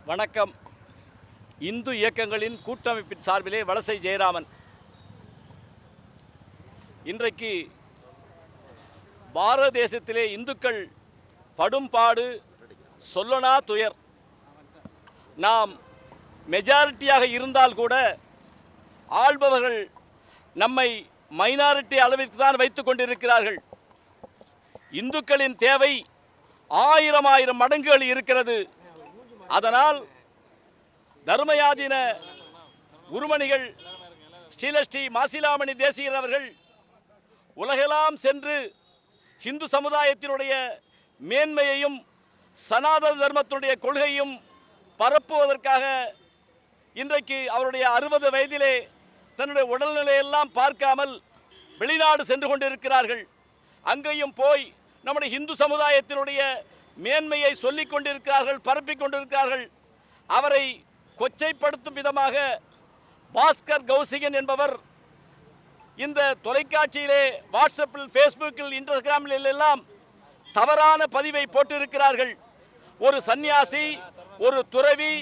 வணக்கம். இந்து இயக்கங்களின் கூட்டமைப்பின் சார்பிலே வலசை ஜெயராமன். இன்றைக்கு பாரத தேசத்திலே இந்துக்கள் படும் பாடு சொல்லனா துயர். நாம் மெஜாரிட்டியாக இருந்தால் கூட ஆள்பவர்கள் நம்மை மைனாரிட்டி அளவிற்கு தான் வைத்துக் கொண்டிருக்கிறார்கள். இந்துக்களின் தேவை ஆயிரம் மடங்குகள் இருக்கிறது. அதனால் தர்மயாதீன குருமணிகள் ஸ்ரீலஸ்ரீ மாசிலாமணி தேசிகர் அவர்கள் உலகெல்லாம் சென்று இந்து சமுதாயத்தினுடைய மேன்மையையும் சனாதன தர்மத்தினுடைய கொள்கையும் பரப்புவதற்காக இன்றைக்கு அவருடைய 60 வயதிலே தன்னுடைய உடல்நிலையெல்லாம் பார்க்காமல் வெளிநாடு சென்று கொண்டிருக்கிறார்கள். அங்கேயும் போய் நம்முடைய இந்து சமுதாயத்தினுடைய மேன்மையை சொல்லிக் கொண்டிருக்கிறார்கள், பரப்பிக் கொண்டிருக்கிறார்கள். அவரை கொச்சைப்படுத்தும் விதமாக பாஸ்கர் கௌசிகன் என்பவர் இந்த தொலைக்காட்சியிலே, வாட்ஸ்அப்பில், ஃபேஸ்புக்கில், இன்ஸ்டாகிராமில் எல்லாம் தவறான பதிவை போட்டிருக்கிறார்கள். ஒரு சன்னியாசி, ஒரு துறவி,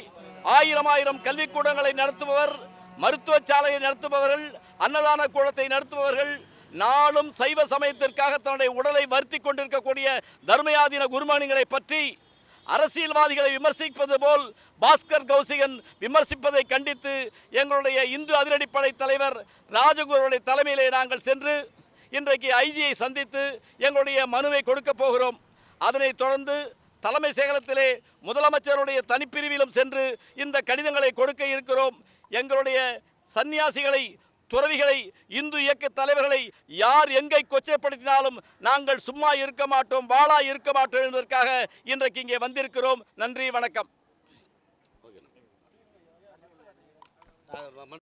ஆயிரம் கல்விக்கூடங்களை நடத்துபவர், மருத்துவ சாலையை நடத்துபவர்கள், அன்னதான கூடத்தை நடத்துபவர்கள், நாளும் சைவ சமயத்திற்காக தன்னுடைய உடலை வருத்தி கொண்டிருக்கக்கூடிய தர்மயாதீன குருமணிகளை பற்றி அரசியல்வாதிகளை விமர்சிப்பது போல் பாஸ்கர் கௌசிகன் விமர்சிப்பதை கண்டித்து எங்களுடைய இந்து அதிரடிப்படை தலைவர் ராஜகுருவுடைய தலைமையிலே நாங்கள் சென்று இன்றைக்கு ஐஜியை சந்தித்து எங்களுடைய மனுவை கொடுக்க போகிறோம். அதனைத் தொடர்ந்து தலைமை செயலகத்திலே முதலமைச்சருடைய தனிப்பிரிவிலும் சென்று இந்த கடிதங்களை கொடுக்க இருக்கிறோம். எங்களுடைய சன்னியாசிகளை, துறவிகளை, இந்து இயக்க தலைவர்களை யார் எங்கை கொச்சைப்படுத்தினாலும் நாங்கள் சும்மா இருக்க மாட்டோம், வாளா இருக்க மாட்டோம் என்பதற்காக இன்றைக்கு இங்கே வந்திருக்கிறோம். நன்றி, வணக்கம்.